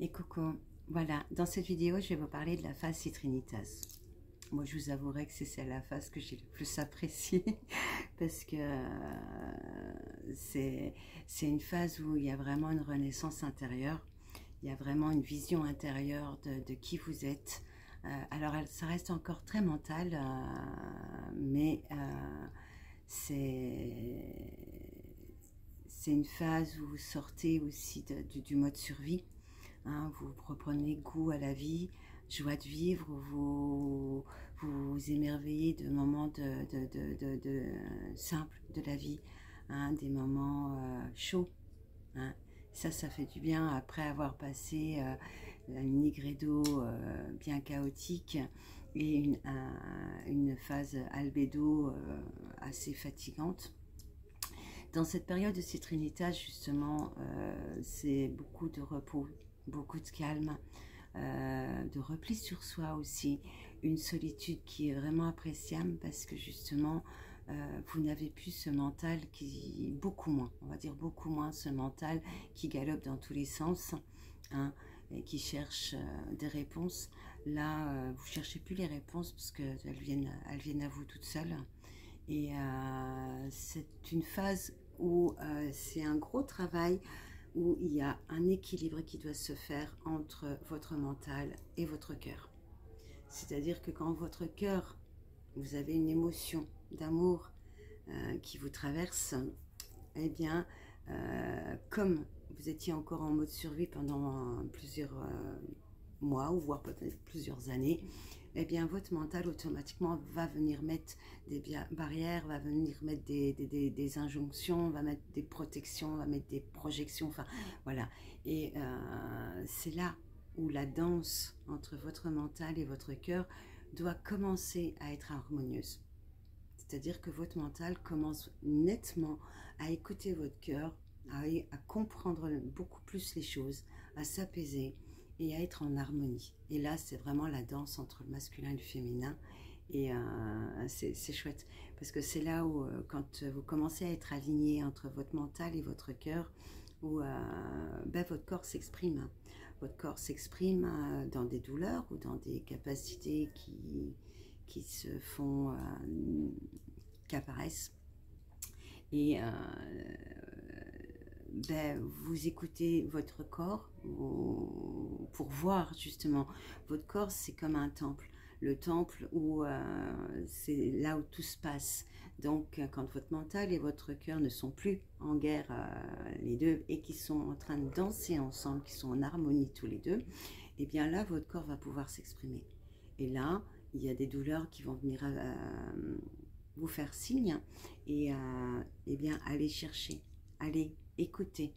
Et coucou, voilà, dans cette vidéo, je vais vous parler de la phase Citrinitas. Moi, je vous avouerai que c'est la phase que j'ai le plus appréciée parce que c'est une phase où il y a vraiment une renaissance intérieure, il y a vraiment une vision intérieure de qui vous êtes. Alors, ça reste encore très mental, mais c'est une phase où vous sortez aussi du mode survie. Hein, vous reprenez goût à la vie, joie de vivre, vous émerveillez de moments simples de la vie, hein, des moments chauds. Hein. Ça fait du bien après avoir passé une nigredo bien chaotique et une phase albédo assez fatigante. Dans cette période de Citrinitas, justement, c'est beaucoup de repos, beaucoup de calme, de repli sur soi aussi, une solitude qui est vraiment appréciable parce que justement, vous n'avez plus ce mental qui, beaucoup moins, on va dire beaucoup moins ce mental qui galope dans tous les sens, hein, et qui cherche des réponses. Là, vous ne cherchez plus les réponses parce qu'elles viennent à vous toutes seules. Et c'est une phase où c'est un gros travail, où il y a un équilibre qui doit se faire entre votre mental et votre cœur. C'est-à-dire que quand votre cœur, vous avez une émotion d'amour qui vous traverse, eh bien, comme vous étiez encore en mode survie pendant plusieurs mois, ou voire peut-être plusieurs années, eh bien votre mental automatiquement va venir mettre des barrières, va venir mettre des injonctions, va mettre des protections, va mettre des projections, enfin voilà. Et c'est là où la danse entre votre mental et votre cœur doit commencer à être harmonieuse. C'est-à-dire que votre mental commence nettement à écouter votre cœur, à comprendre beaucoup plus les choses, à s'apaiser et à être en harmonie. Et là, c'est vraiment la danse entre le masculin et le féminin. Et c'est chouette, parce que c'est là où, quand vous commencez à être aligné entre votre mental et votre cœur, où votre corps s'exprime. Votre corps s'exprime dans des douleurs ou dans des capacités qui se font, qui apparaissent. Et vous écoutez votre corps pour voir justement. Votre corps, c'est comme un temple. Le temple où c'est là où tout se passe. Donc, quand votre mental et votre cœur ne sont plus en guerre, les deux, et qui sont en train de danser ensemble, qui sont en harmonie tous les deux, et bien là, votre corps va pouvoir s'exprimer. Et là, il y a des douleurs qui vont venir vous faire signe, et bien, allez chercher, allez écouter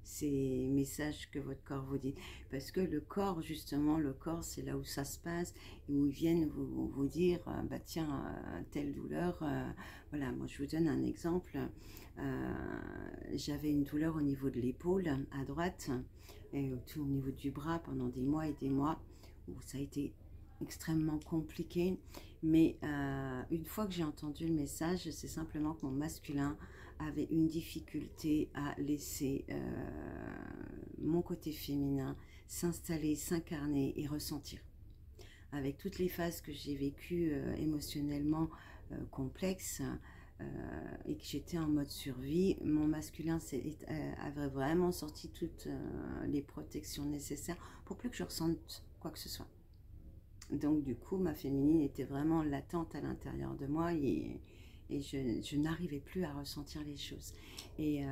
ces messages que votre corps vous dit, parce que le corps, justement, le corps, c'est là où ça se passe, et où ils viennent vous dire, bah tiens, telle douleur, voilà. Moi je vous donne un exemple, j'avais une douleur au niveau de l'épaule à droite, et tout au niveau du bras pendant des mois et des mois, où ça a été extrêmement compliqué, mais une fois que j'ai entendu le message, c'est simplement que mon masculin avait une difficulté à laisser mon côté féminin s'installer, s'incarner et ressentir. Avec toutes les phases que j'ai vécues émotionnellement complexes, et que j'étais en mode survie, mon masculin avait vraiment sorti toutes les protections nécessaires pour plus que je ressente quoi que ce soit. Donc du coup, ma féminine était vraiment latente à l'intérieur de moi, et je n'arrivais plus à ressentir les choses. Et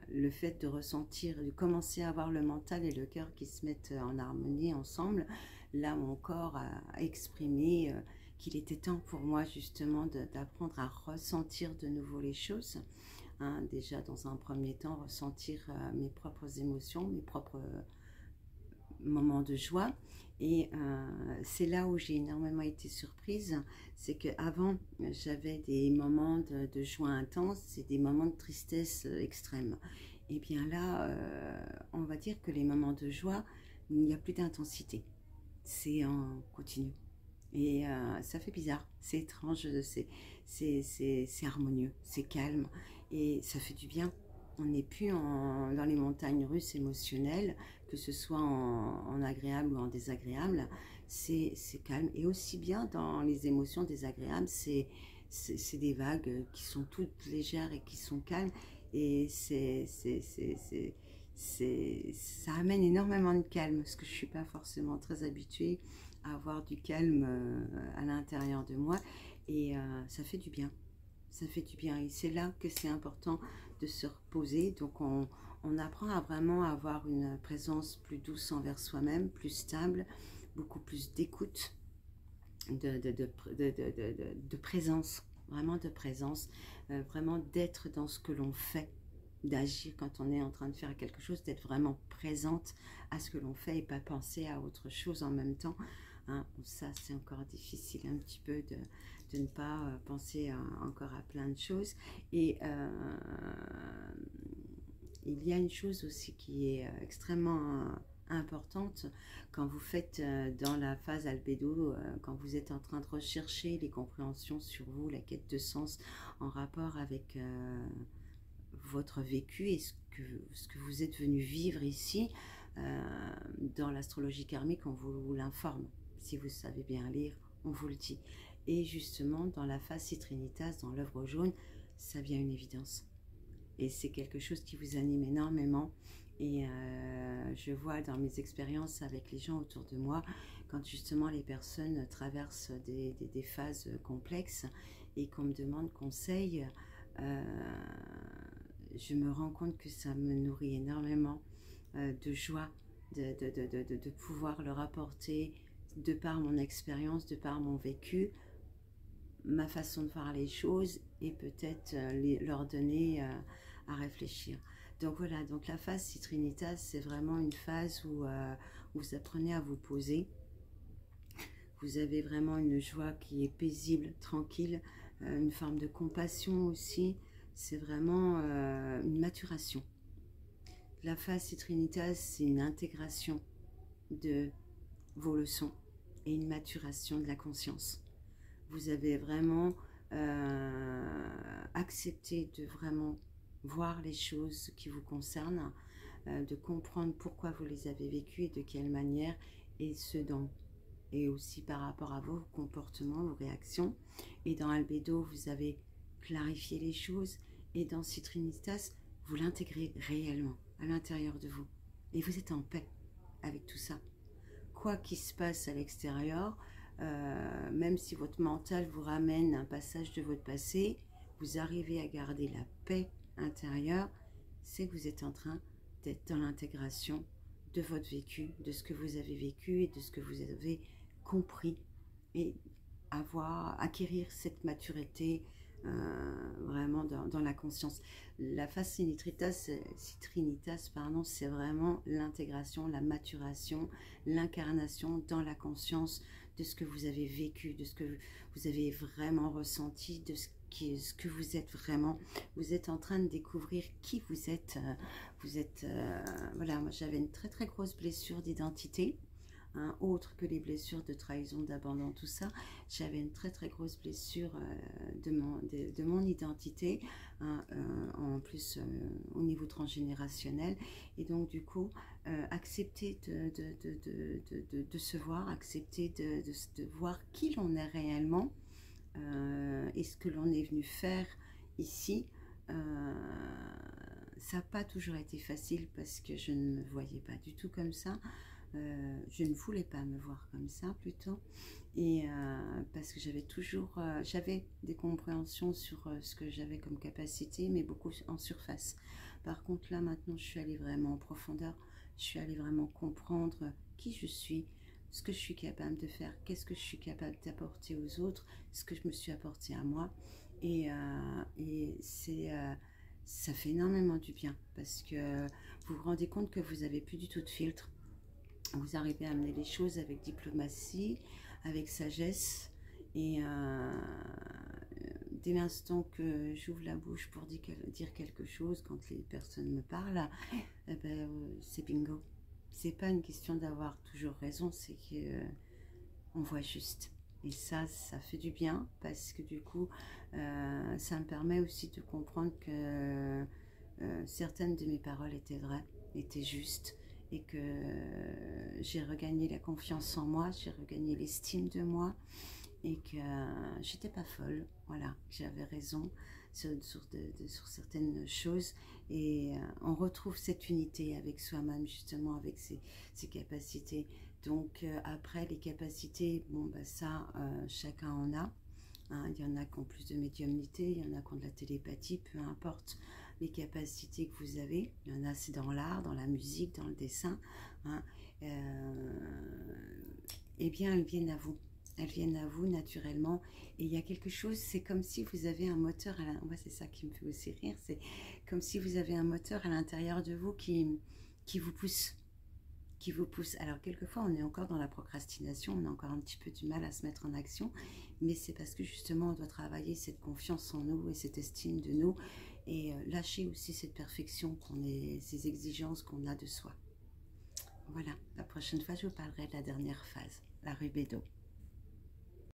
le fait de ressentir, de commencer à avoir le mental et le cœur qui se mettent en harmonie ensemble, là mon corps a exprimé qu'il était temps pour moi justement d'apprendre à ressentir de nouveau les choses. Hein, déjà dans un premier temps, ressentir mes propres émotions, mes propres moments de joie. Et c'est là où j'ai énormément été surprise, c'est qu'avant j'avais des moments de joie intense et des moments de tristesse extrême. Et bien là, on va dire que les moments de joie, il n'y a plus d'intensité, c'est en continu. Et ça fait bizarre, c'est étrange, c'est harmonieux, c'est calme, et ça fait du bien. On n'est plus dans les montagnes russes émotionnelles, que ce soit en agréable ou en désagréable. C'est calme. Et aussi bien dans les émotions désagréables, c'est des vagues qui sont toutes légères et qui sont calmes. Et ça amène énormément de calme, parce que je ne suis pas forcément très habituée à avoir du calme à l'intérieur de moi. Et ça fait du bien. Ça fait du bien. Et c'est là que c'est important de se reposer. Donc on apprend à vraiment avoir une présence plus douce envers soi-même, plus stable, beaucoup plus d'écoute, de présence, vraiment de présence, vraiment d'être dans ce que l'on fait, d'agir quand on est en train de faire quelque chose, d'être vraiment présente à ce que l'on fait et pas penser à autre chose en même temps. Hein. Ça, c'est encore difficile un petit peu de ne pas penser encore à plein de choses. Et il y a une chose aussi qui est extrêmement importante quand vous faites dans la phase albédo, quand vous êtes en train de rechercher les compréhensions sur vous, la quête de sens en rapport avec votre vécu et ce que vous êtes venu vivre ici. Dans l'astrologie karmique, on vous l'informe. Si vous savez bien lire, on vous le dit. Et justement, dans la phase Citrinitas, dans l'œuvre jaune, ça vient une évidence. Et c'est quelque chose qui vous anime énormément. Et je vois dans mes expériences avec les gens autour de moi, quand justement les personnes traversent des phases complexes et qu'on me demande conseil, je me rends compte que ça me nourrit énormément de joie de pouvoir leur apporter, de par mon expérience, de par mon vécu, ma façon de voir les choses et peut-être leur donner à réfléchir. Donc voilà, donc la phase Citrinitas, c'est vraiment une phase où vous apprenez à vous poser. Vous avez vraiment une joie qui est paisible, tranquille, une forme de compassion aussi. C'est vraiment une maturation. La phase Citrinitas, c'est une intégration de vos leçons et une maturation de la conscience. Vous avez vraiment accepté de vraiment voir les choses qui vous concernent, de comprendre pourquoi vous les avez vécues et de quelle manière, et ce dont, et aussi par rapport à vos comportements, vos réactions. Et dans Albédo, vous avez clarifié les choses, et dans Citrinitas, vous l'intégrez réellement à l'intérieur de vous. Et vous êtes en paix avec tout ça. Quoi qu'il se passe à l'extérieur, même si votre mental vous ramène un passage de votre passé, vous arrivez à garder la paix intérieure, c'est que vous êtes en train d'être dans l'intégration de votre vécu, de ce que vous avez vécu et de ce que vous avez compris, et acquérir cette maturité vraiment dans la conscience. La phase Citrinitas, pardon, c'est vraiment l'intégration, la maturation, l'incarnation dans la conscience de ce que vous avez vécu, de ce que vous avez vraiment ressenti, de ce que vous êtes vraiment. Vous êtes en train de découvrir qui vous êtes. Voilà, moi j'avais une très très grosse blessure d'identité. Hein, autre que les blessures de trahison, d'abandon, tout ça, j'avais une très très grosse blessure de mon identité, hein, en plus au niveau transgénérationnel. Et donc du coup, accepter de se voir, accepter de voir qui l'on est réellement, et ce que l'on est venu faire ici. Ça n'a pas toujours été facile parce que je ne me voyais pas du tout comme ça. Je ne voulais pas me voir comme ça plutôt, et parce que j'avais des compréhensions sur ce que j'avais comme capacité, mais beaucoup en surface. Par contre là maintenant je suis allée vraiment en profondeur, je suis allée vraiment comprendre qui je suis, ce que je suis capable de faire, qu'est-ce que je suis capable d'apporter aux autres, ce que je me suis apporté à moi, et ça fait énormément du bien parce que vous vous rendez compte que vous n'avez plus du tout de filtre. Vous arrivez à amener les choses avec diplomatie, avec sagesse, et dès l'instant que j'ouvre la bouche pour dire quelque chose, quand les personnes me parlent, eh ben, c'est bingo. C'est pas une question d'avoir toujours raison, c'est qu'on voit juste. Et ça fait du bien parce que du coup, ça me permet aussi de comprendre que certaines de mes paroles étaient vraies, étaient justes, et que j'ai regagné la confiance en moi, j'ai regagné l'estime de moi, et que j'étais pas folle, voilà, j'avais raison sur certaines choses, et on retrouve cette unité avec soi-même, justement, avec ses capacités. Donc après, les capacités, bon, bah, ça, chacun en a. Hein, il y en a qui ont plus de médiumnité, il y en a qui ont de la télépathie, peu importe les capacités que vous avez. Il y en a, c'est dans l'art, dans la musique, dans le dessin. Hein, eh bien, elles viennent à vous. Elles viennent à vous naturellement. Et il y a quelque chose, c'est comme si vous avez un moteur, moi c'est ça qui me fait aussi rire, c'est comme si vous avez un moteur à l'intérieur de vous qui vous pousse. Qui vous pousse. Alors quelquefois on est encore dans la procrastination, on a encore un petit peu du mal à se mettre en action, mais c'est parce que justement on doit travailler cette confiance en nous et cette estime de nous, et lâcher aussi cette perfection ces exigences qu'on a de soi. Voilà, la prochaine fois je vous parlerai de la dernière phase, la rubedo.